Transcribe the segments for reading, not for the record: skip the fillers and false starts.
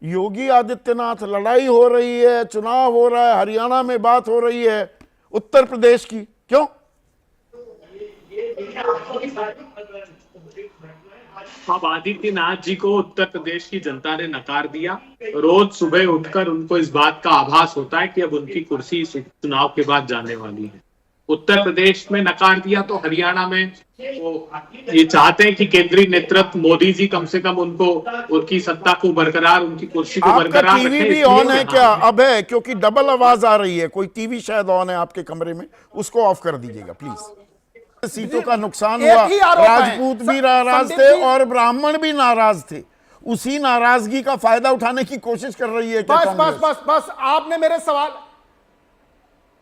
योगी आदित्यनाथ, लड़ाई हो रही है, चुनाव हो रहा है, हरियाणा में बात हो रही है, उत्तर प्रदेश की क्यों? अब आदित्यनाथ जी को उत्तर प्रदेश की जनता ने नकार दिया। रोज सुबह उठकर उनको इस बात का आभास होता है कि अब उनकी कुर्सी चुनाव के बाद जाने वाली है। उत्तर प्रदेश में नकार दिया तो हरियाणा में वो ये चाहते हैं कि केंद्रीय नेतृत्व मोदी जी कम से कम उनको उनकी सत्ता को बरकरार, उनकी कुर्सी को बरकरार आपका टीवी रखें। भी ऑन है क्या? अब है, क्योंकि डबल आवाज आ रही है। कोई टीवी शायद ऑन है आपके कमरे में, उसको ऑफ कर दीजिएगा प्लीज। सीटों का नुकसान हुआ, राजपूत भी नाराज थे और ब्राह्मण भी नाराज थे। उसी नाराजगी का फायदा उठाने की कोशिश कर रही है क्या बस कांग्रेस? बस बस बस आपने मेरे सवाल,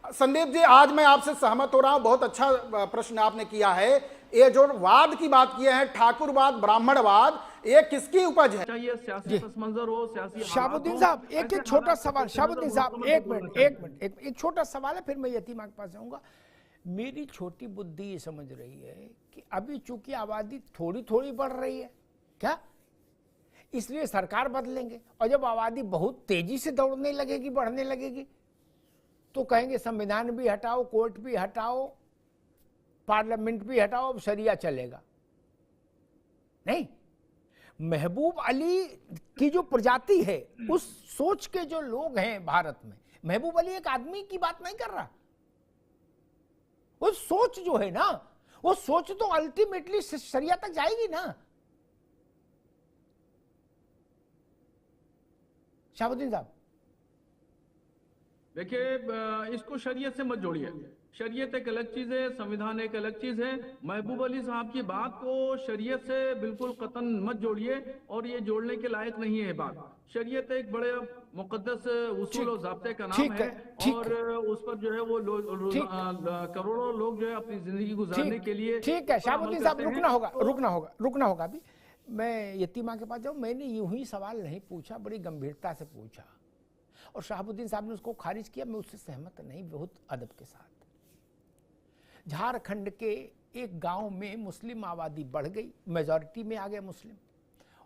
संदीप जी आज मैं आपसे सहमत हो रहा हूं, बहुत अच्छा प्रश्न आपने किया है। ये जो वाद की बात किए हैं, ठाकुरवाद, ब्राह्मणवाद, ये किसकी उपज है? चाहिए सियासी पसमंजर हो, सियासी शाहबुद्दीन साहब एक छोटा सवाल, शाहबुद्दीन साहब एक मिनट, एक छोटा सवाल है, फिर मैं यतीमा के पास जाऊंगा। मेरी छोटी बुद्धि ये समझ रही है कि अभी चूंकि आबादी थोड़ी थोड़ी बढ़ रही है क्या, इसलिए सरकार बदलेंगे, और जब आबादी बहुत तेजी से दौड़ने लगेगी, बढ़ने लगेगी, तो कहेंगे संविधान भी हटाओ, कोर्ट भी हटाओ, पार्लियामेंट भी हटाओ, अब शरिया चलेगा। नहीं, महबूब अली की जो प्रजाति है, उस सोच के जो लोग हैं भारत में, महबूब अली एक आदमी की बात नहीं कर रहा। वो सोच जो है ना, वो सोच तो अल्टीमेटली शरिया तक जाएगी ना। शाहबुद्दीन साहब देखिए, इसको शरीयत से मत जोड़िए। शरीयत एक अलग चीज है, संविधान एक अलग चीज है। महबूब अली साहब की बात को शरीयत से बिल्कुल कतन मत जोड़िए, और ये जोड़ने के लायक नहीं है बात। शरीयत एक बड़े मुकद्दस उसूल और ज़ाब्ते का नाम है, और उस पर जो है वो करोड़ों लोग जो है अपनी जिंदगी गुजारने के लिए। ठीक है शाहबुद्दीन साहब, रुकना होगा अभी। मैं यतीमा के पास जाऊं, मैंने यूं ही सवाल नहीं पूछा, बड़ी गंभीरता से पूछा, और शाहबुद्दीन साहब ने उसको खारिज किया। मैं उससे सहमत नहीं, बहुत अदब के साथ। झारखंड के एक गांव में मुस्लिम आबादी बढ़ गई, मेजॉरिटी में आ गए मुस्लिम।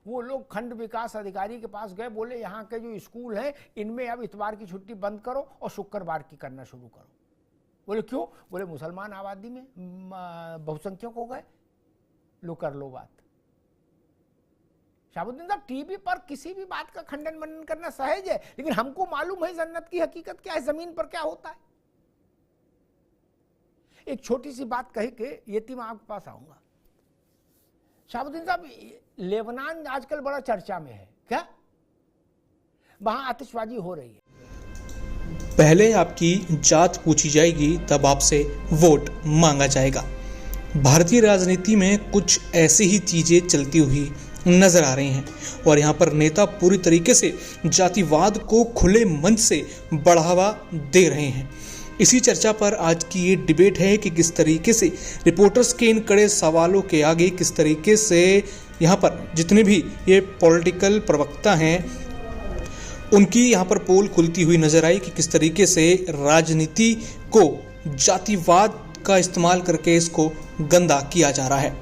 वो लोग खंड विकास अधिकारी के पास गए, बोले यहाँ के जो स्कूल हैं इनमें अब इतवार की छुट्टी बंद करो और शुक्रवार की करना शुरू करो। बोले क्यों? बोले मुसलमान आबादी में बहुसंख्यक हो गए, लो कर लो बात। शाहबुद्दीन साहब, टीवी पर किसी भी बात का खंडन मनन करना सहज है, लेकिन हमको मालूम है जन्नत की हकीकत क्या है, जमीन पर क्या होता है। एक छोटी सी बात कही के यतीम आपके पास आऊंगा। शाहबुद्दीन साहब, लेबनान आजकल बड़ा चर्चा में है क्या? वहां आतिशबाजी हो रही है। पहले आपकी जात पूछी जाएगी, तब आपसे वोट मांगा जाएगा। भारतीय राजनीति में कुछ ऐसी ही चीजें चलती हुई नजर आ रही हैं, और यहाँ पर नेता पूरी तरीके से जातिवाद को खुले मंच से बढ़ावा दे रहे हैं। इसी चर्चा पर आज की ये डिबेट है कि किस तरीके से रिपोर्टर्स के इन कड़े सवालों के आगे किस तरीके से यहाँ पर जितने भी ये पॉलिटिकल प्रवक्ता हैं उनकी यहाँ पर पोल खुलती हुई नजर आई कि किस तरीके से राजनीति को जातिवाद का इस्तेमाल करके इसको गंदा किया जा रहा है।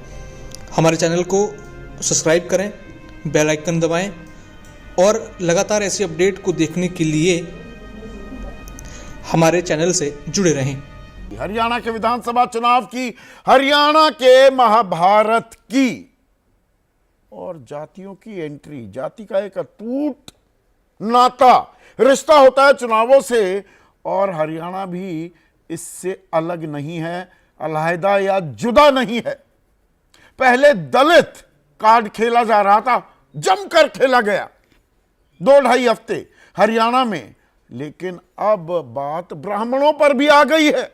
हमारे चैनल को सब्सक्राइब करें, बेल आइकन दबाएं, और लगातार ऐसी अपडेट को देखने के लिए हमारे चैनल से जुड़े रहें। हरियाणा के विधानसभा चुनाव की, हरियाणा के महाभारत की और जातियों की एंट्री, जाति का एक अटूट नाता रिश्ता होता है चुनावों से, और हरियाणा भी इससे अलग नहीं है, अलहदा या जुदा नहीं है। पहले दलित कार्ड खेला जा रहा था, जमकर खेला गया 2-2.5 हफ्ते हरियाणा में, लेकिन अब बात ब्राह्मणों पर भी आ गई है।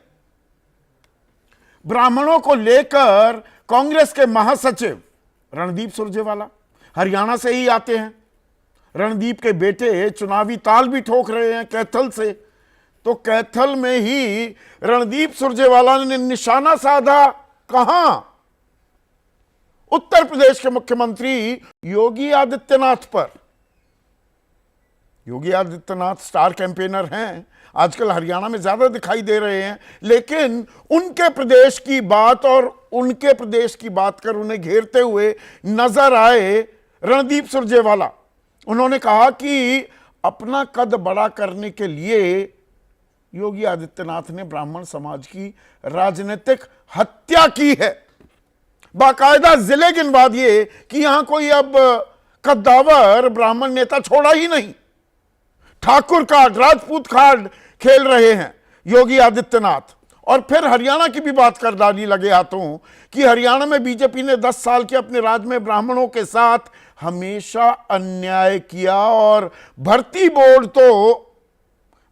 ब्राह्मणों को लेकर कांग्रेस के महासचिव रणदीप सुरजेवाला हरियाणा से ही आते हैं। रणदीप के बेटे चुनावी ताल भी ठोक रहे हैं कैथल से, तो कैथल में ही रणदीप सुरजेवाला ने निशाना साधा कहां? उत्तर प्रदेश के मुख्यमंत्री योगी आदित्यनाथ पर। योगी आदित्यनाथ स्टार कैंपेनर हैं, आजकल हरियाणा में ज्यादा दिखाई दे रहे हैं, लेकिन उनके प्रदेश की बात और उनके प्रदेश की बात कर उन्हें घेरते हुए नजर आए रणदीप सुरजेवाला। उन्होंने कहा कि अपना कद बड़ा करने के लिए योगी आदित्यनाथ ने ब्राह्मण समाज की राजनीतिक हत्या की है। बाकायदा जिले गिनवा दिए कि यहां कोई अब कद्दावर ब्राह्मण नेता छोड़ा ही नहीं। ठाकुर कार्ड, राजपूत कार्ड खेल रहे हैं योगी आदित्यनाथ। और फिर हरियाणा की भी बात कर डाली लगे हाथों कि हरियाणा में बीजेपी ने 10 साल के अपने राज में ब्राह्मणों के साथ हमेशा अन्याय किया और भर्ती बोर्ड तो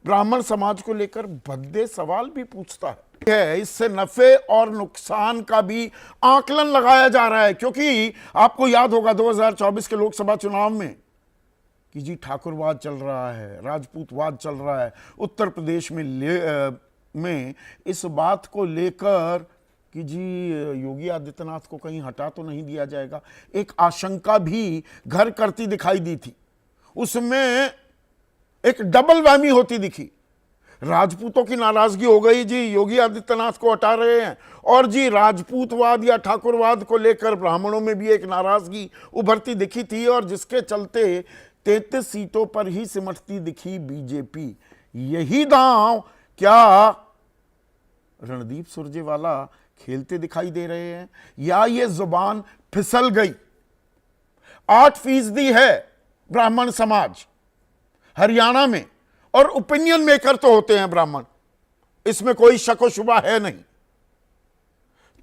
ब्राह्मण समाज को लेकर भद्दे सवाल भी पूछता है। इससे नफे और नुकसान का भी आकलन लगाया जा रहा है, क्योंकि आपको याद होगा 2024 के लोकसभा चुनाव में कि जी ठाकुरवाद चल रहा है, राजपूतवाद चल रहा है उत्तर प्रदेश में इस बात को लेकर कि जी योगी आदित्यनाथ को कहीं हटा तो नहीं दिया जाएगा, एक आशंका भी घर करती दिखाई दी थी। उसमें एक डबल वहमी होती दिखी। राजपूतों की नाराजगी हो गई, जी योगी आदित्यनाथ को हटा रहे हैं, और जी राजपूतवाद या ठाकुरवाद को लेकर ब्राह्मणों में भी एक नाराजगी उभरती दिखी थी, और जिसके चलते 33 सीटों पर ही सिमटती दिखी बीजेपी। यही दांव क्या रणदीप सुरजेवाला खेलते दिखाई दे रहे हैं, या ये जुबान फिसल गई? 8% है ब्राह्मण समाज हरियाणा में, और ओपिनियन मेकर तो होते हैं ब्राह्मण, इसमें कोई शक व शुबा है नहीं।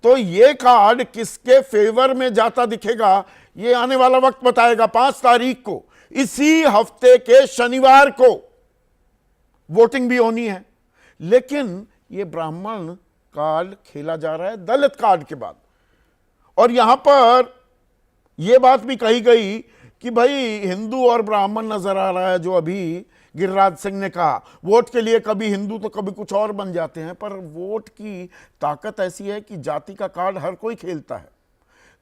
तो ये कार्ड किसके फेवर में जाता दिखेगा, ये आने वाला वक्त बताएगा। 5 तारीख को, इसी हफ्ते के शनिवार को वोटिंग भी होनी है। लेकिन ये ब्राह्मण कार्ड खेला जा रहा है दलित कार्ड के बाद। और यहां पर यह बात भी कही गई कि भाई हिंदू और ब्राह्मण नजर आ रहा है, जो अभी गिरिराज सिंह ने कहा वोट के लिए कभी हिंदू तो कभी कुछ और बन जाते हैं, पर वोट की ताकत ऐसी है कि जाति का कार्ड हर कोई खेलता है।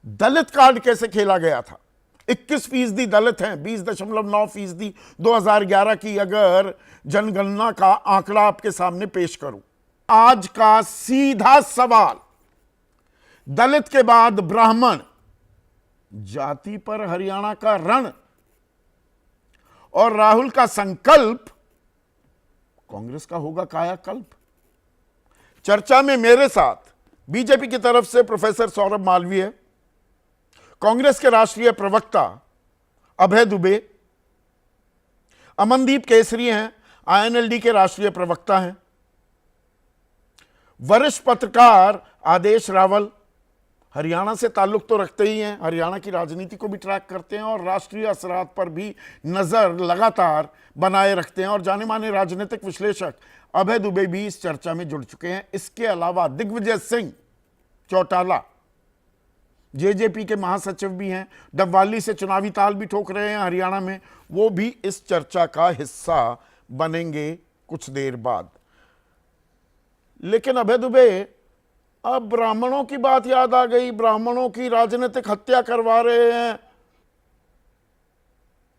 दलित कार्ड कैसे खेला गया था? 21% दलित हैं, 20.9% 2011 की अगर जनगणना का आंकड़ा आपके सामने पेश करूं। आज का सीधा सवाल, दलित के बाद ब्राह्मण, जाति पर हरियाणा का रण और राहुल का संकल्प, कांग्रेस का होगा कायाकल्प। चर्चा में मेरे साथ बीजेपी की तरफ से प्रोफेसर सौरभ मालवीय, कांग्रेस के राष्ट्रीय प्रवक्ता अभय दुबे, अमनदीप केसरी हैं, आईएनएलडी के राष्ट्रीय प्रवक्ता हैं, वरिष्ठ पत्रकार आदेश रावल, हरियाणा से ताल्लुक तो रखते ही हैं, हरियाणा की राजनीति को भी ट्रैक करते हैं और राष्ट्रीय असरात पर भी नजर लगातार बनाए रखते हैं, और जाने माने राजनीतिक विश्लेषक अभय दुबे भी इस चर्चा में जुड़ चुके हैं। इसके अलावा दिग्विजय सिंह चौटाला जेजेपी के महासचिव भी हैं, डबवाली से चुनावी ताल भी ठोक रहे हैं हरियाणा में, वो भी इस चर्चा का हिस्सा बनेंगे कुछ देर बाद। लेकिन अभय दुबे, अब ब्राह्मणों की बात याद आ गई, ब्राह्मणों की राजनीतिक हत्या करवा रहे हैं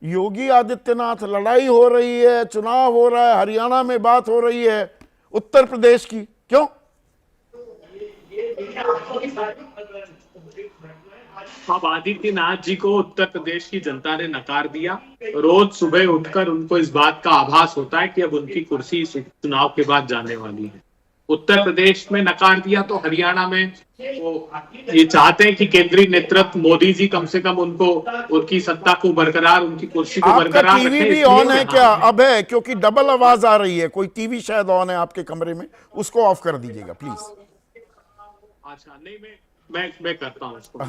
योगी आदित्यनाथ, लड़ाई हो रही है, चुनाव हो रहा है, हरियाणा में बात हो रही है, उत्तर प्रदेश की क्यों? अब आदित्यनाथ जी को उत्तर प्रदेश की जनता ने नकार दिया। रोज सुबह उठकर उनको इस बात का आभास होता है कि अब उनकी कुर्सी इस चुनाव के बाद जाने वाली है। उत्तर प्रदेश में नकार दिया तो हरियाणा में वो ये चाहते हैं कि केंद्रीय नेतृत्व मोदी जी कम से कम उनको, उनकी सत्ता को बरकरार, उनकी कुर्सी को बरकरार रखें। टीवी भी ऑन है क्या अब है? क्योंकि डबल आवाज आ रही है, कोई टीवी शायद ऑन है आपके कमरे में, उसको ऑफ कर दीजिएगा प्लीज। अच्छा, नहीं मैं करता हूँ उसको।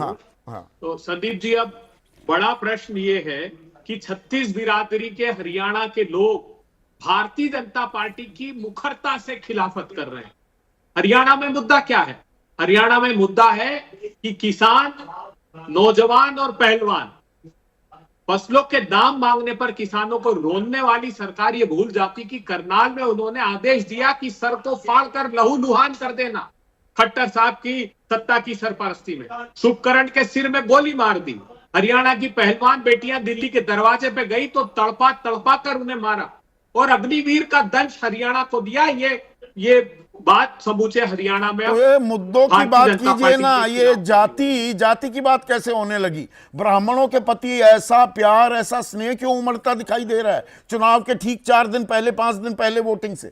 हाँ। तो संदीप जी, अब बड़ा प्रश्न ये है कि 36 बिरादरी के हरियाणा के लोग भारतीय जनता पार्टी की मुखरता से खिलाफत कर रहे हैं। हरियाणा में मुद्दा क्या है? हरियाणा में मुद्दा है कि किसान, नौजवान और पहलवान फसलों के दाम मांगने पर किसानों को रोनने वाली सरकार ये भूल जाती कि करनाल में उन्होंने आदेश दिया कि सर को फाड़कर लहूलुहान कर देना खट्टर साहब की सत्ता की सरपरस्ती में। शुभकरण के सिर में गोली मार दी। हरियाणा की पहलवान बेटियां दिल्ली के दरवाजे पे गई तो तड़पा तड़पा कर उन्हें मारा, और अग्निवीर का दंश हरियाणा को दिया। ये बात समूचे हरियाणा में तो ये मुद्दों की भारतीय बात जनता कीजिए पार्टी ना, के ये चुनाव जाति की बात कैसे होने लगी? ब्राह्मणों के प्रति ऐसा प्यार, ऐसा स्नेह क्यों उमड़ता दिखाई दे रहा है चुनाव के ठीक 4 दिन पहले, 5 दिन पहले वोटिंग से?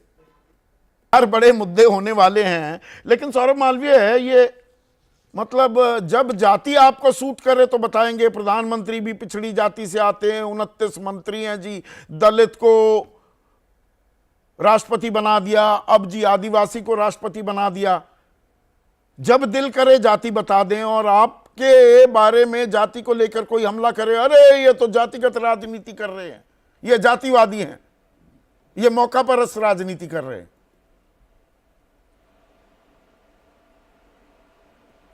हर बड़े मुद्दे होने वाले हैं, लेकिन सौरभ मालवीय है ये, मतलब जब जाति आपको सूट करे तो बताएंगे प्रधानमंत्री भी पिछड़ी जाति से आते हैं, 29 मंत्री हैं जी, दलित को राष्ट्रपति बना दिया, अब जी आदिवासी को राष्ट्रपति बना दिया। जब दिल करे जाति बता दें, और आपके बारे में जाति को लेकर कोई हमला करे, अरे ये तो जातिगत राजनीति कर रहे हैं, ये जातिवादी हैं, ये मौका परस्त राजनीति कर रहे हैं।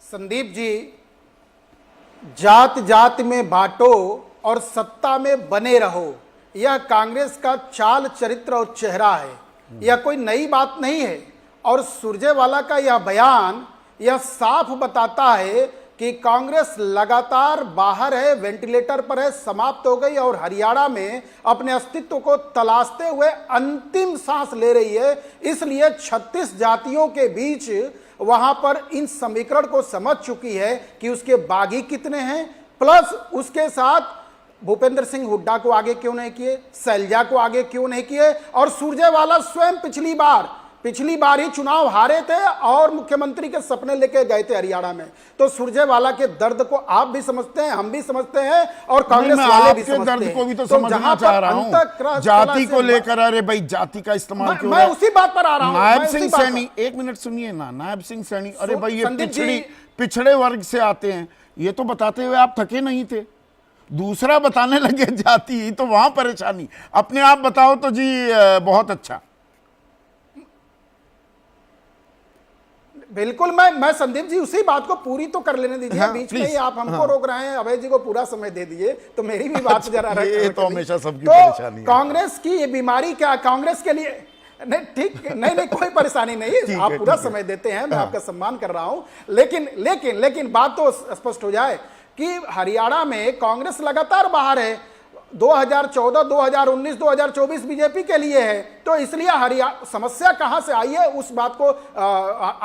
संदीप जी, जात जात में बांटो और सत्ता में बने रहो, यह कांग्रेस का चाल, चरित्र और चेहरा है। यह कोई नई बात नहीं है। और सुरजेवाला का यह बयान यह साफ बताता है कि कांग्रेस लगातार बाहर है, वेंटिलेटर पर है, समाप्त हो गई और हरियाणा में अपने अस्तित्व को तलाशते हुए अंतिम सांस ले रही है। इसलिए 36 जातियों के बीच वहां पर इन समीकरण को समझ चुकी है कि उसके बागी कितने हैं, प्लस उसके साथ भूपेंद्र सिंह हुड्डा को आगे क्यों नहीं किए, शैलजा को आगे क्यों नहीं किए। और सुरजेवाला स्वयं पिछली बार ही चुनाव हारे थे और मुख्यमंत्री के सपने लेके गए थे हरियाणा में। तो सुरजेवाला के दर्द को आप भी समझते हैं, हम भी समझते हैं और कांग्रेस वाले भी समझते हैं। दर्द को भी तो समझना चाह रहा हूं, जाति को लेकर, अरे भाई जाति का इस्तेमाल क्यों? मैं उसी बात पर आ रहा हूं। नायब सिंह सैनी, एक मिनट सुनिए ना, नायब सिंह सैनी, अरे भाई ये पिछड़े वर्ग से आते हैं, ये तो बताते हुए आप थके नहीं थे, दूसरा बताने लगे जाति, तो वहां परेशानी। अपने आप बताओ तो जी बहुत अच्छा। बिल्कुल, मैं संदीप जी उसी बात को पूरी तो कर लेने दीजिए। हाँ, बीच में ही आप हमको रोक रहे हैं। अभय जी को पूरा समय दे दिए तो मेरी भी बात जरा ये तो हमेशा सबकी परेशानी है। कांग्रेस की ये बीमारी क्या, कांग्रेस के लिए नहीं, ठीक नहीं, कोई परेशानी नहीं, आप पूरा समय देते हैं, मैं आपका सम्मान कर रहा हूं। लेकिन बात तो स्पष्ट हो जाए कि हरियाणा में कांग्रेस लगातार बाहर है। 2014, 2019, 2024 बीजेपी के लिए है। तो इसलिए हरियाणा समस्या कहां से आई है उस बात को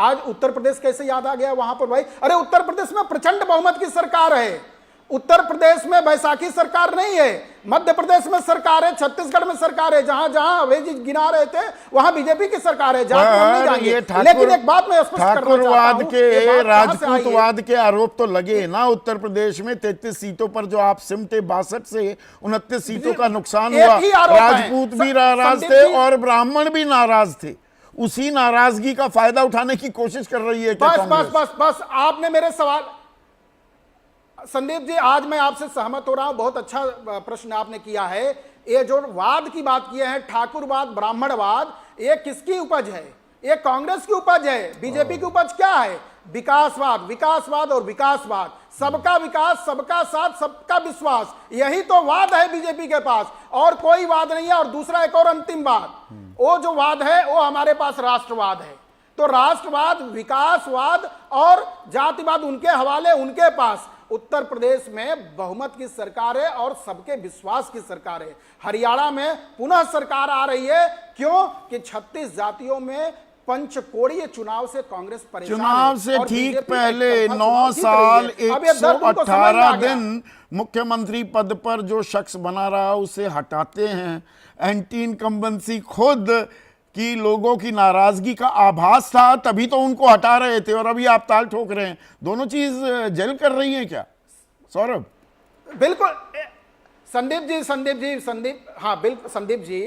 आज उत्तर प्रदेश कैसे याद आ गया वहां पर भाई? अरे उत्तर प्रदेश में प्रचंड बहुमत की सरकार है। उत्तर प्रदेश में बैसाखी सरकार नहीं है, मध्य प्रदेश में सरकार है, छत्तीसगढ़ में सरकार है, जहां जहां अभय जी गिना रहे थे वहां बीजेपी की सरकार है। लेकिन एक बात मैं स्पष्ट करना चाहता हूं, के राजपूतवाद के आरोप तो लगे ना उत्तर प्रदेश में। 33 सीटों पर जो आप सिमटे, 62 से 29 सीटों का नुकसान हुआ। राजपूत भी नाराज थे और ब्राह्मण भी नाराज थे। उसी नाराजगी का फायदा उठाने की कोशिश कर रही है। बस आपने मेरे सवाल, संदीप जी आज मैं आपसे सहमत हो रहा हूं, बहुत अच्छा प्रश्न आपने किया है। ये जो वाद की बात किए हैं, ठाकुरवाद, ब्राह्मणवाद, ये किसकी उपज है? ये कांग्रेस की उपज है। बीजेपी की उपज क्या है? विकासवाद और विकासवाद, सबका विकास, सबका साथ, सबका विश्वास, यही तो वाद है बीजेपी के पास, और कोई वाद नहीं है। और दूसरा एक और अंतिम बात, वो जो वाद है वो हमारे पास राष्ट्रवाद है। तो राष्ट्रवाद, विकासवाद और जातिवाद उनके हवाले, उनके पास। उत्तर प्रदेश में बहुमत की सरकार है और सबके विश्वास की सरकार है। हरियाणा में पुनः सरकार आ रही है। क्यों? कि 36 जातियों में पंचकोणीय चुनाव से कांग्रेस परेशान, चुनाव से ठीक पहले 9 साल 118 दिन मुख्यमंत्री पद पर जो शख्स बना रहा उसे हटाते हैं। एंटी इनकम्बेंसी खुद कि लोगों की नाराजगी का आभास था, तभी तो उनको हटा रहे थे, और अभी आप ताल ठोक रहे हैं। दोनों चीज जल कर रही है क्या सौरभ? बिल्कुल संदीप जी,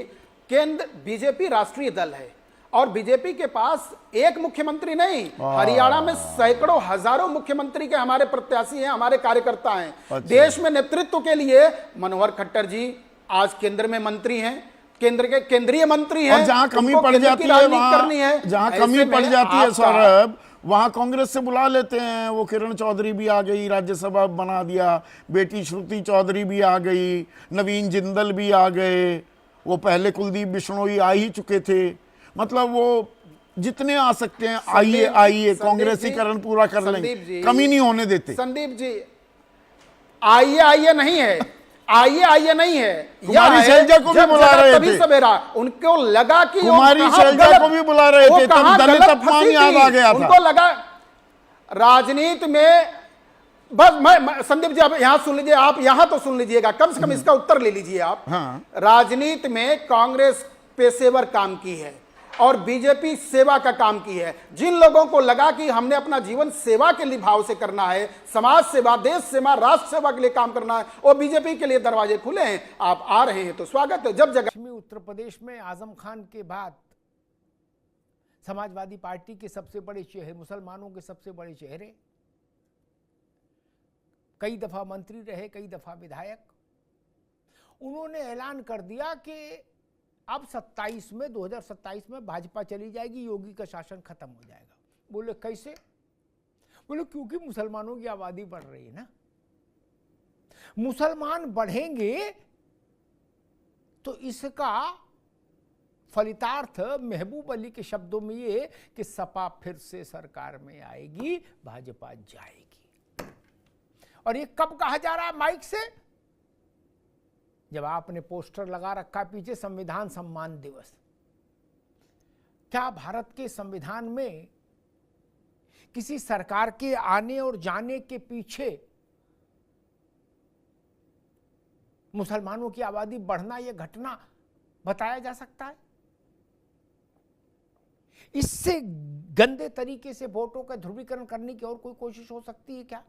केंद्र बीजेपी राष्ट्रीय दल है और बीजेपी के पास एक मुख्यमंत्री नहीं, हरियाणा में सैकड़ों हजारों मुख्यमंत्री के हमारे प्रत्याशी हैं, हमारे कार्यकर्ता हैं। अच्छा। देश में नेतृत्व के लिए मनोहर खट्टर जी आज केंद्र में मंत्री हैं, केंद्र के केंद्रीय मंत्री हैं। और जहां कमी पड़ जाती है, जहां कमी पड़ जाती है सौरभ, वहां कांग्रेस से बुला लेते हैं। वो किरण चौधरी भी आ गई, राज्यसभा बना दिया, बेटी श्रुति चौधरी भी आ गई, नवीन जिंदल भी आ गए, वो पहले कुलदीप बिश्नोई आ ही चुके थे। मतलब वो जितने आ सकते हैं आइए कांग्रेसीकरण पूरा कर लेंगे, कमी नहीं होने देते। संदीप जी आइए नहीं है, आइए आइए नहीं है, कुमारी यह है, शैलजा को भी जब बुला जगह रहे तभी थे। सवेरा, उनको लगा कि वो कुमारी कहां शैलजा गलत- को भी बुला रहे वो थे, तब कहां दलित गलत अपमान फंसी याद थी। आ गया था। उनको लगा राजनीति में, बस मैं संदीप जी, अब यहां सुन लीजिए, आप यहां तो सुन लीजिएगा, कम से कम इसका उत्तर ले लीजिए आप। हाँ। राजनीति में कांग्रेस पेशेवर काम की है और बीजेपी सेवा का काम की है। जिन लोगों को लगा कि हमने अपना जीवन सेवा के लिए भाव से करना है, समाज सेवा, देश सेवा, राष्ट्र सेवा के लिए काम करना है, और बीजेपी के लिए दरवाजे खुले हैं, आप आ रहे हैं तो स्वागत है। जब जगह पश्चिमी उत्तर प्रदेश में आजम खान के बाद समाजवादी पार्टी के सबसे बड़े चेहरे, मुसलमानों के सबसे बड़े चेहरे, कई दफा मंत्री रहे, कई दफा विधायक, उन्होंने ऐलान कर दिया कि अब 2027 में भाजपा चली जाएगी, योगी का शासन खत्म हो जाएगा। बोले कैसे? बोले क्योंकि मुसलमानों की आबादी बढ़ रही है ना, मुसलमान बढ़ेंगे तो इसका फलितार्थ महबूब अली के शब्दों में ये कि सपा फिर से सरकार में आएगी, भाजपा जाएगी। और ये कब कहा जा रहा है माइक से? जब आपने पोस्टर लगा रखा पीछे संविधान सम्मान दिवस। क्या भारत के संविधान में किसी सरकार के आने और जाने के पीछे मुसलमानों की आबादी बढ़ना यह घटना बताया जा सकता है? इससे गंदे तरीके से वोटों का ध्रुवीकरण करने की और कोई कोशिश हो सकती है क्या?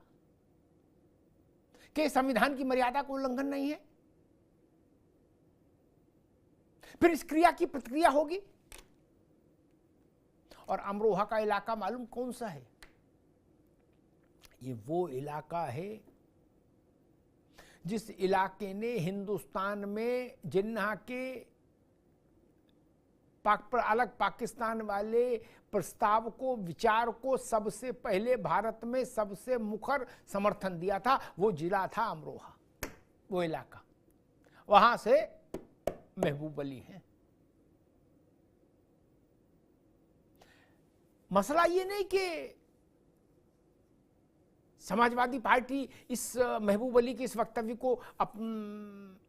कि संविधान की मर्यादा का उल्लंघन नहीं है? फिर इस क्रिया की प्रतिक्रिया होगी। और अमरोहा का इलाका मालूम कौन सा है? ये वो इलाका है जिस इलाके ने हिंदुस्तान में जिन्ना के अलग पाकिस्तान वाले प्रस्ताव को, विचार को सबसे पहले भारत में सबसे मुखर समर्थन दिया था, वो जिला था अमरोहा, वो इलाका। वहां से महबूब अली है। मसला ये नहीं कि समाजवादी पार्टी इस महबूब अली के इस वक्तव्य को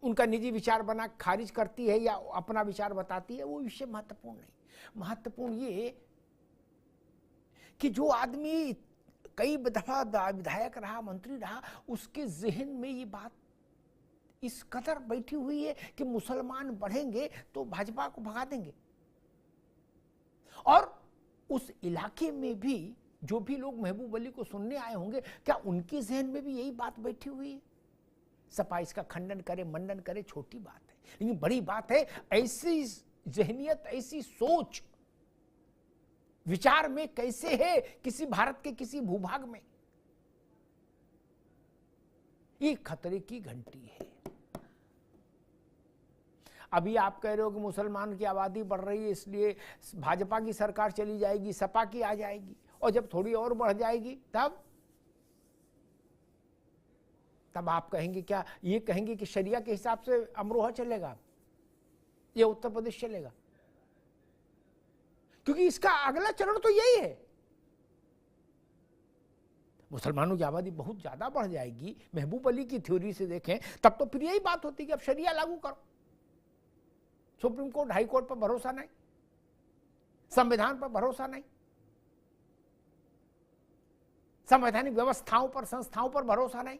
उनका निजी विचार बना खारिज करती है या अपना विचार बताती है, वो विषय महत्वपूर्ण नहीं। महत्वपूर्ण ये कि जो आदमी कई दफा विधायक रहा, मंत्री रहा, उसके जहन में ये बात इस कदर बैठी हुई है कि मुसलमान बढ़ेंगे तो भाजपा को भगा देंगे। और उस इलाके में भी जो भी लोग महबूब अली को सुनने आए होंगे, क्या उनके जहन में भी यही बात बैठी हुई है? सपा इसका खंडन करे, मंडन करे, छोटी बात है, लेकिन बड़ी बात है ऐसी जहनियत, ऐसी सोच विचार में कैसे है किसी भारत के किसी भूभाग में। ये खतरे की घंटी है। अभी आप कह रहे हो कि मुसलमान की आबादी बढ़ रही है इसलिए भाजपा की सरकार चली जाएगी, सपा की आ जाएगी, और जब थोड़ी और बढ़ जाएगी तब आप कहेंगे क्या? ये कहेंगे कि शरिया के हिसाब से अमरोहा चलेगा या उत्तर प्रदेश चलेगा? क्योंकि इसका अगला चरण तो यही है। मुसलमानों की आबादी बहुत ज्यादा बढ़ जाएगी, महबूब अली की थ्योरी से देखें तब तो फिर यही बात होती कि अब शरिया लागू करो। सुप्रीम कोर्ट, हाई कोर्ट पर भरोसा नहीं, संविधान पर भरोसा नहीं, संवैधानिक व्यवस्थाओं पर, संस्थाओं पर भरोसा नहीं,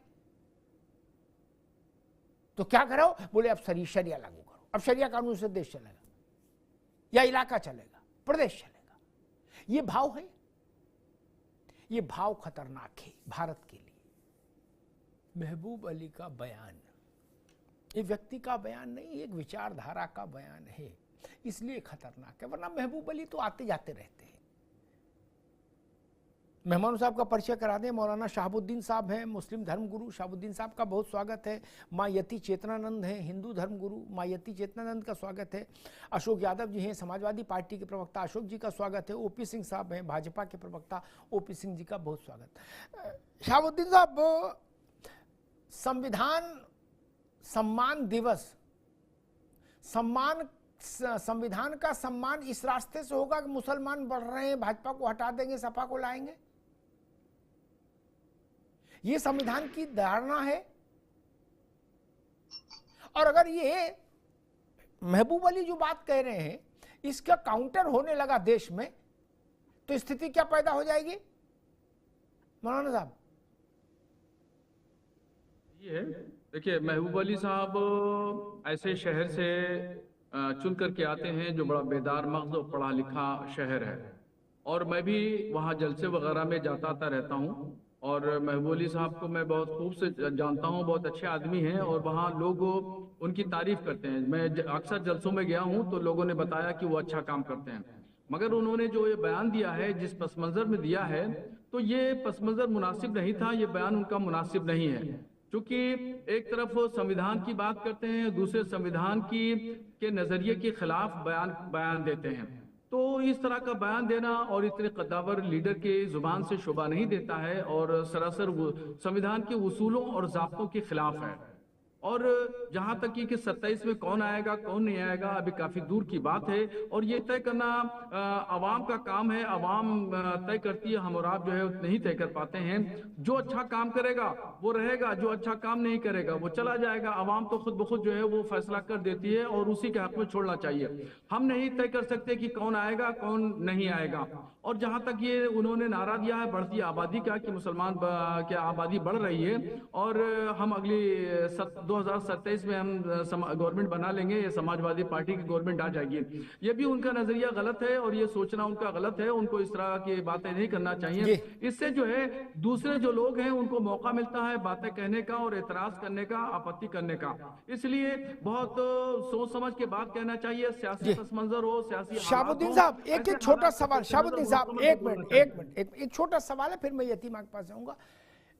तो क्या करो? बोले अब शरिया लागू करो, अब शरिया कानून से देश चलेगा या इलाका चलेगा, प्रदेश चलेगा। ये भाव है, ये भाव खतरनाक है भारत के लिए। महबूब अली का बयान ये व्यक्ति का बयान नहीं, एक विचारधारा का बयान है, इसलिए खतरनाक है। वरना महबूब अली तो आते जाते रहते हैं। मेहमानों साहब का परिचय करा दें। मौलाना शहाबुद्दीन साहब हैं, मुस्लिम धर्म गुरु। शहाबुद्दीन साहब का बहुत स्वागत है। माँ यति चेतनानंद हैं, हिंदू धर्म गुरु। माँ यति चेतनानंद का स्वागत है। अशोक यादव जी हैं, समाजवादी पार्टी के प्रवक्ता, अशोक जी का स्वागत है। ओपी सिंह साहब हैं, भाजपा के प्रवक्ता, ओपी सिंह जी का बहुत स्वागत। शहाबुद्दीन साहब, संविधान सम्मान दिवस, संविधान का सम्मान इस रास्ते से होगा कि मुसलमान बढ़ रहे हैं, भाजपा को हटा देंगे, सपा को लाएंगे? ये संविधान की धारणा है? और अगर ये महबूब अली जो बात कह रहे हैं इसका काउंटर होने लगा देश में, तो स्थिति क्या पैदा हो जाएगी मौलाना साहब? ये देखिए, महबूब अली साहब ऐसे शहर से चुन करके आते हैं जो बड़ा बेदार मग़ज़ और पढ़ा लिखा शहर है, और मैं भी वहाँ जलसे वगैरह में जाता आता रहता हूँ। और महबूब अली साहब को मैं बहुत खूब से जानता हूँ, बहुत अच्छे आदमी हैं, और वहाँ लोग उनकी तारीफ करते हैं। मैं अक्सर जलसों में गया हूँ तो लोगों ने बताया कि वो अच्छा काम करते हैं, मगर उन्होंने जो ये बयान दिया है, जिस पस मंज़र में दिया है, तो ये पस मंज़र मुनासिब नहीं था, ये बयान उनका मुनासिब नहीं है। क्योंकि एक तरफ संविधान की बात करते हैं, दूसरे संविधान के नज़रिए के खिलाफ बयान देते हैं। तो इस तरह का बयान देना और इतने कद्दावर लीडर के जुबान से शोभा नहीं देता है, और सरासर संविधान के उसूलों और ज़ाब्तों के खिलाफ है। और जहां तक कि 27 में कौन आएगा कौन नहीं आएगा अभी काफी दूर की बात है, और ये तय करना आवाम का काम है। आवाम तय करती है, हम और आप जो है नहीं तय कर पाते हैं। जो अच्छा काम करेगा वो रहेगा, जो अच्छा काम नहीं करेगा वो चला जाएगा। आवाम तो खुद ब खुद जो है वो फैसला कर देती है, और उसी के हक में छोड़ना चाहिए। हम नहीं तय कर सकते कि कौन आएगा कौन नहीं आएगा। और जहां तक ये उन्होंने नारा दिया है बढ़ती आबादी का, कि मुसलमान की आबादी बढ़ रही है, और हम अगली 2027 में हम गवर्नमेंट बना लेंगे, ये समाजवादी पार्टी की गवर्नमेंट आ जाएगी, ये भी उनका नजरिया गलत है, और ये सोचना उनका गलत है। उनको इस तरह की बातें नहीं करना चाहिए। इससे जो है दूसरे जो लोग हैं उनको मौका मिलता है बातें कहने का और एतराज करने का, आपत्ति करने का। इसलिए बहुत सोच समझ के बात कहना चाहिए। सियासी पस मंजर हो, सियासी शाहबुद्दीन साहब एक छोटा सवाल, शाहबुद्दीन साहब एक मिनट, एक छोटा सवाल है, फिर मैं यतीमा के पास जाऊंगा।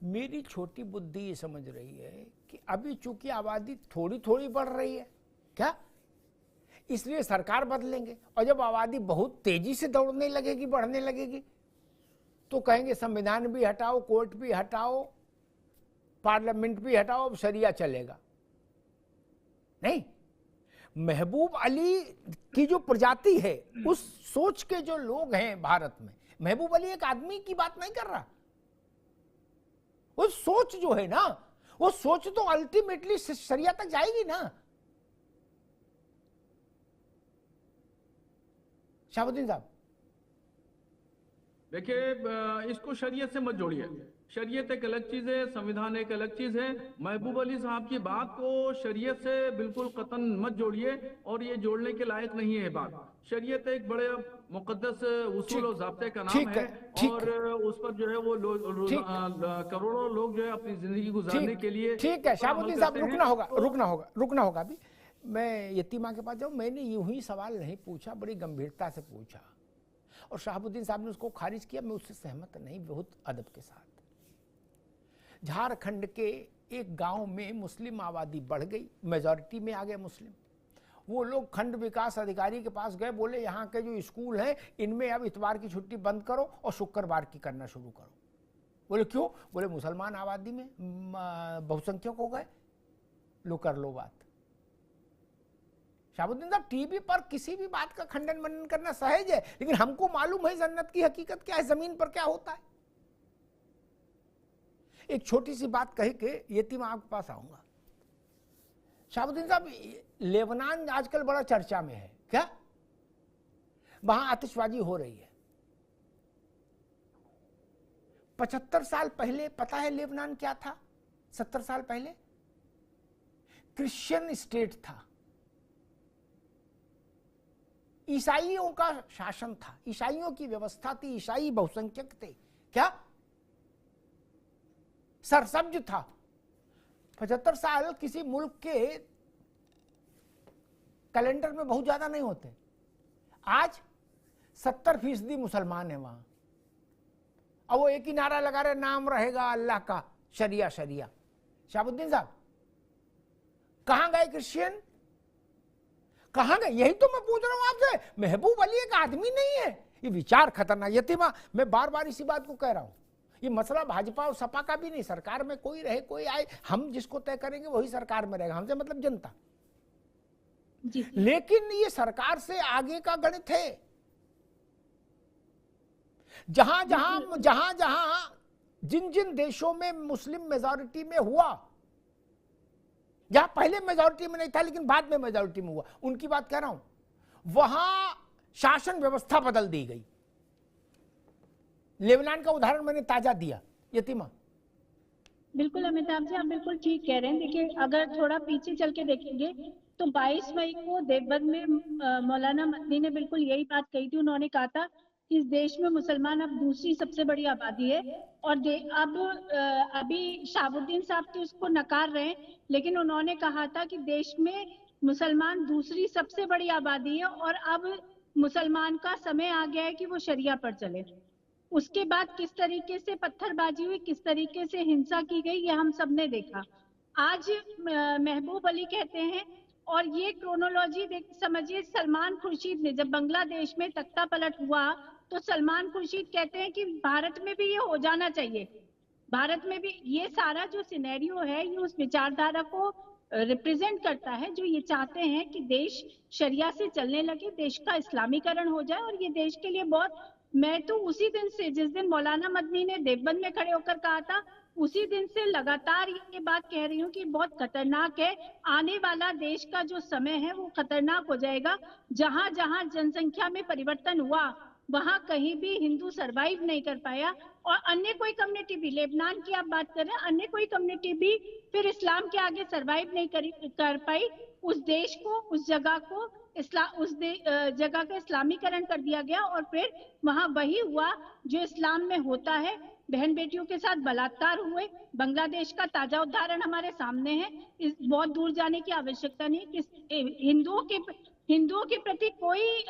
मेरी छोटी बुद्धि ये समझ रही है कि अभी चूंकि आबादी थोड़ी थोड़ी बढ़ रही है क्या, इसलिए सरकार बदलेंगे, और जब आबादी बहुत तेजी से दौड़ने लगेगी, बढ़ने लगेगी, तो कहेंगे संविधान भी हटाओ, कोर्ट भी हटाओ, पार्लियामेंट भी हटाओ, अब शरिया चलेगा। नहीं, महबूब अली की जो प्रजाति है, उस सोच के जो लोग हैं भारत में, महबूब अली एक आदमी की बात नहीं कर रहा। वो सोच जो है ना, वो सोच तो अल्टीमेटली शरिया तक जाएगी ना। शाहबुद्दीन साहब देखिए, इसको शरीयत से मत जोड़िए। शरीयत एक अलग चीज है, संविधान एक अलग चीज है। महबूब अली साहब की बात को शरीयत से बिल्कुल कतन मत जोड़िए, और ये जोड़ने के लायक नहीं है बात। शरीयत एक बड़े मुकद्दस उसूल और ज़ाब्ते का नाम है, और उस पर जो है वो करोड़ों लोग जो है अपनी जिंदगी गुजारने के लिए। ठीक है शाहबुद्दीन साहब, रुकना होगा अभी। मैं यतीमा के पास जाऊँ। मैंने यूं ही सवाल नहीं पूछा, बड़ी गंभीरता से पूछा, और शाहबुद्दीन साहब ने उसको खारिज किया। मैं उससे सहमत नहीं, बहुत अदब के साथ। झारखंड के एक गांव में मुस्लिम आबादी बढ़ गई, मेजॉरिटी में आ गए मुस्लिम। वो लोग खंड विकास अधिकारी के पास गए, बोले यहाँ के जो स्कूल हैं इनमें अब इतवार की छुट्टी बंद करो और शुक्रवार की करना शुरू करो। बोले क्यों? बोले मुसलमान आबादी में बहुसंख्यक हो गए, लो कर लो बात। शाहबुद्दीन साहब, टीवी पर किसी भी बात का खंडन मनन करना सहज है, लेकिन हमको मालूम है जन्नत की हकीकत क्या है, जमीन पर क्या होता है। एक छोटी सी बात कही के यतीम आपके पास आऊंगा। शाहबुद्दीन साहब, लेबनान आजकल बड़ा चर्चा में है क्या? वहां आतिशबाजी हो रही है। 75 साल पहले पता है लेबनान क्या था? 70 साल पहले क्रिश्चियन स्टेट था, ईसाइयों का शासन था, ईसाइयों की व्यवस्था थी, ईसाई बहुसंख्यक थे क्या, सरसब्ज था। 75 साल किसी मुल्क के कैलेंडर में बहुत ज्यादा नहीं होते। आज 70% मुसलमान है वहां, और वो एक ही नारा लगा रहे, नाम रहेगा अल्लाह का, शरिया शरिया। शाहबुद्दीन साहब, कहां गए क्रिश्चियन? कहां गए? यही तो मैं पूछ रहा हूं आपसे। महबूब अली एक आदमी नहीं है, ये विचार खतरनाक। यतीमा, मैं बार बार इसी बात को कह रहा हूं, ये मसला भाजपा और सपा का भी नहीं, सरकार में कोई रहे कोई आए, हम जिसको तय करेंगे वही सरकार में रहेगा, हमसे मतलब जनता। लेकिन ये सरकार से आगे का गणित है। जहां जहां जिन जिन देशों में मुस्लिम मेजॉरिटी में हुआ, जहां पहले मेजॉरिटी में नहीं था लेकिन बाद में मेजॉरिटी में हुआ, उनकी बात कह रहा हूं। वहां शासन व्यवस्था बदल दी गई। लेबनान का उदाहरण मैंने ताजा दिया। यतीमा, बिल्कुल अमिताभ जी, आप बिल्कुल ठीक कह रहे हैं। देखिए, अगर थोड़ा पीछे चल के देखेंगे तो 22 मई को देवबंद में मौलाना मदनी ने बिल्कुल यही बात कही थी। उन्होंने कहा था कि इस देश में मुसलमान अब दूसरी सबसे बड़ी आबादी है, और अब अभी शहाबुद्दीन साहब तो उसको नकार रहे हैं, लेकिन उन्होंने कहा था कि देश में मुसलमान दूसरी सबसे बड़ी आबादी है और अब मुसलमान का समय आ गया है कि वो शरिया पर चले। उसके बाद किस तरीके से पत्थरबाजी हुई, किस तरीके से हिंसा की गई, ये हम सब ने देखा। आज महबूब अली कहते हैं, और ये क्रोनोलॉजी समझिए, सलमान खुर्शीद ने जब बांग्लादेश में तख्ता पलट हुआ तो सलमान खुर्शीद कहते हैं कि भारत में भी ये हो जाना चाहिए। भारत में भी ये सारा जो सिनेरियो है ये उस विचारधारा को रिप्रेजेंट करता है जो ये चाहते हैं कि देश शरिया से चलने लगे, देश का इस्लामीकरण हो जाए। और ये देश के लिए बहुत, मैं तो उसी दिन से, जिस दिन मौलाना मदनी ने देवबंद में खड़े होकर कहा था, उसी दिन से लगातार ये बात कह रही हूँ कि बहुत खतरनाक है। आने वाला देश का जो समय है वो खतरनाक हो जाएगा। जहां जहां जनसंख्या में परिवर्तन हुआ वहां कहीं भी हिंदू सरवाइव नहीं कर पाया, और अन्य कोई कम्युनिटी भी, लेबनान की आप बात कर रहे हैं, अन्य कोई कम्युनिटी भी फिर इस्लाम के आगे सरवाइव नहीं कर पाई। उस देश को, उस जगह को जगह का इस्लामीकरण कर दिया गया, और फिर वहां वही हुआ जो इस्लाम में होता है। बहन बेटियों के साथ बलात्कार हुए। बांग्लादेश का ताजा उदाहरण हमारे सामने है। इस बहुत दूर जाने की आवश्यकता नहीं। हिंदुओं के प्रति कोई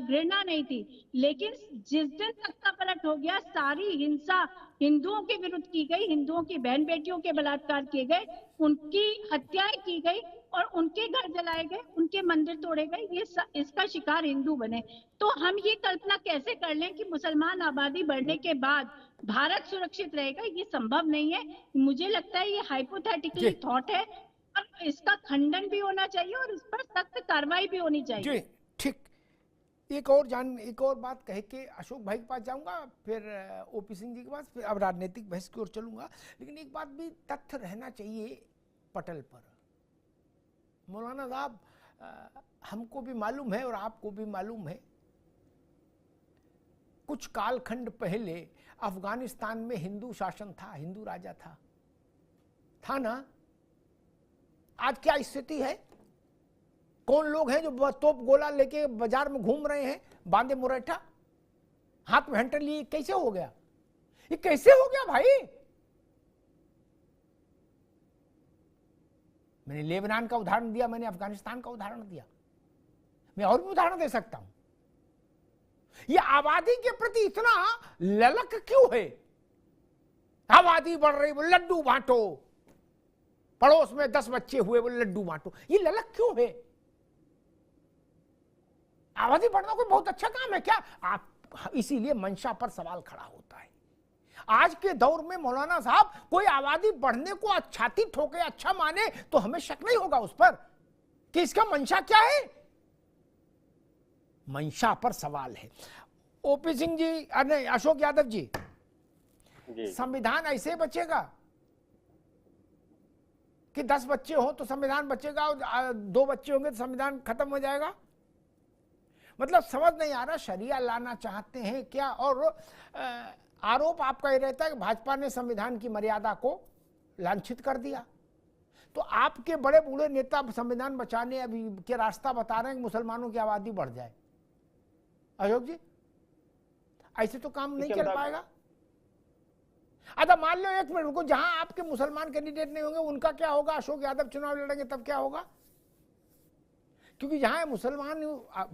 घृणा नहीं थी, लेकिन जिस दिन तख्ता पलट हो गया, सारी हिंसा हिंदुओं के विरुद्ध की गई, हिंदुओं की बहन बेटियों के बलात्कार किए गए, उनकी हत्याएं की गई और उनके घर जलाए गए, उनके मंदिर तोड़े गए। ये इसका शिकार हिंदू बने। तो हम ये कल्पना कैसे कर लें कि मुसलमान आबादी बढ़ने के बाद भारत सुरक्षित रहेगा? ये संभव नहीं है। मुझे लगता है ये हाइपोथेटिकली थॉट है, और इसका खंडन भी होना चाहिए और इस पर सख्त कार्रवाई भी होनी चाहिए। जी ठीक। एक और बात कह के अशोक भाई के पास जाऊंगा, फिर ओपी सिंह जी के पास, फिर अब राजनीतिक बहस की ओर चलूंगा। लेकिन एक बात भी तथ्य रहना चाहिए पटल पर। मौलाना साहब, हमको भी मालूम है और आपको भी मालूम है, कुछ कालखंड पहले अफगानिस्तान में हिंदू शासन था, हिंदू राजा था ना? आज क्या स्थिति है? कौन लोग हैं जो तोप गोला लेके बाजार में घूम रहे हैं, बांधे मुरैठा, हाथ में हंटर लिए? कैसे हो गया? ये कैसे हो गया भाई? मैंने लेबनान का उदाहरण दिया, मैंने अफगानिस्तान का उदाहरण दिया, मैं और भी उदाहरण दे सकता हूं। ये आबादी के प्रति इतना ललक क्यों है? आबादी बढ़ रही, वो लड्डू बांटो, पड़ोस में 10 बच्चे हुए, वो लड्डू बांटो। ये ललक क्यों है? आबादी बढ़ना कोई बहुत अच्छा काम है क्या? आप इसीलिए मंशा पर सवाल खड़ा होता है। आज के दौर में मौलाना साहब, कोई आबादी बढ़ने को छाती ठोके, अच्छा माने, तो हमें शक नहीं होगा उस पर कि इसका मंशा क्या है। मंशा पर सवाल है। ओपी सिंह जी, नहीं, अशोक यादव जी, संविधान ऐसे बचेगा कि 10 बच्चे हो तो संविधान बचेगा, और 2 बच्चे होंगे तो संविधान खत्म हो जाएगा? मतलब समझ नहीं आ रहा, शरिया लाना चाहते हैं क्या? और आरोप आपका ये रहता है कि भाजपा ने संविधान की मर्यादा को लांछित कर दिया। तो आपके बड़े बूढ़े नेता संविधान बचाने अभी के रास्ता बता रहे हैं कि मुसलमानों की आबादी बढ़ जाए। अशोक जी, ऐसे तो काम नहीं चल पाएगा। अच्छा मान लो, एक मिनट रुको, जहां आपके मुसलमान कैंडिडेट नहीं होंगे उनका क्या होगा? अशोक यादव चुनाव लड़ेंगे तब क्या होगा? क्योंकि जहां मुसलमान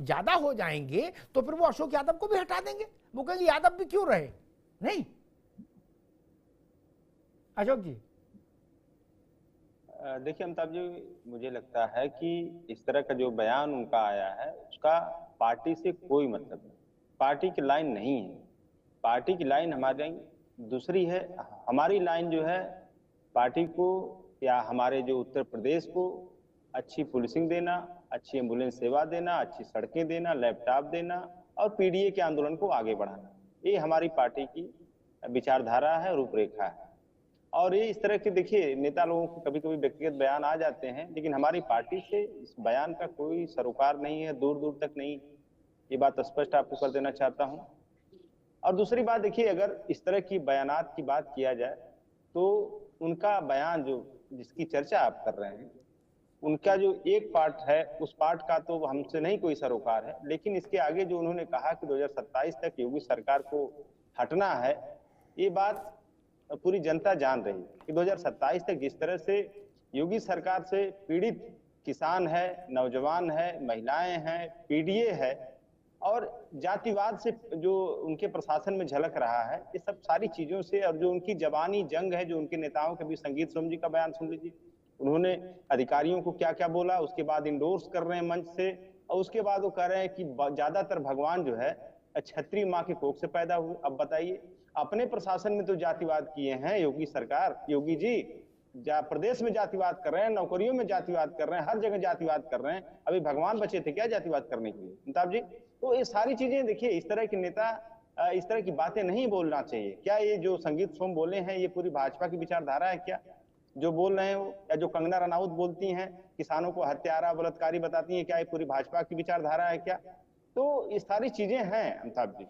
ज्यादा हो जाएंगे तो फिर वो अशोक यादव को भी हटा देंगे, वो कहेंगे यादव भी क्यों रहे। नहीं अशोक जी? देखिए अमिताभ जी, मुझे लगता है कि इस तरह का जो बयान उनका आया है उसका पार्टी से कोई मतलब नहीं, पार्टी की लाइन नहीं है। पार्टी की लाइन हमारी दूसरी है। हमारी लाइन जो है पार्टी को या हमारे जो उत्तर प्रदेश को अच्छी पुलिसिंग देना, अच्छी एम्बुलेंस सेवा देना, अच्छी सड़कें देना, लैपटॉप देना और पीडीए के आंदोलन को आगे बढ़ाना, ये हमारी पार्टी की विचारधारा है, रूपरेखा है। और ये इस तरह के देखिए नेता लोगों को कभी कभी व्यक्तिगत बयान आ जाते हैं, लेकिन हमारी पार्टी से इस बयान का कोई सरोकार नहीं है, दूर दूर तक नहीं। ये बात स्पष्ट आपको कर देना चाहता हूं। और दूसरी बात देखिए, अगर इस तरह की बयानात की बात किया जाए तो उनका बयान जो जिसकी चर्चा आप कर रहे हैं, उनका जो एक पार्ट है उस पार्ट का तो हमसे नहीं कोई सरोकार है, लेकिन इसके आगे जो उन्होंने कहा कि 2027 तक योगी सरकार को हटना है, ये बात पूरी जनता जान रही है कि 2027 तक जिस तरह से योगी सरकार से पीड़ित किसान है, नौजवान है, महिलाएं हैं, पीडीए है और जातिवाद से जो उनके प्रशासन में झलक रहा है, ये सब सारी चीजों से, और जो उनकी जवानी जंग है जो उनके नेताओं के बीच, संगीत सोम जी का बयान सुन लीजिए, उन्होंने अधिकारियों को क्या क्या बोला, उसके बाद इंडोर्स कर रहे हैं मंच से, और उसके बाद वो कह रहे हैं कि ज्यादातर भगवान जो है क्षत्रिय माँ के कोख से पैदा हुए। अब बताइए, अपने प्रशासन में तो जातिवाद किए हैं योगी सरकार, योगी जी प्रदेश में जातिवाद कर रहे हैं, नौकरियों में जातिवाद कर रहे हैं, हर जगह जातिवाद कर रहे हैं। अभी भगवान बचे थे क्या जातिवाद करने के लिए अमिताभ जी? तो ये सारी चीजें देखिए, इस तरह के नेता इस तरह की बातें नहीं बोलना चाहिए। क्या ये जो संगीत सोम बोले हैं ये पूरी भाजपा की विचारधारा है क्या जो बोल रहे हैं वो? या जो कंगना रनौत बोलती हैं, किसानों को हत्यारा बलात्कारी बताती हैं, क्या ये पूरी भाजपा की विचारधारा है क्या? तो ये सारी चीजें हैं अमिताभ जी।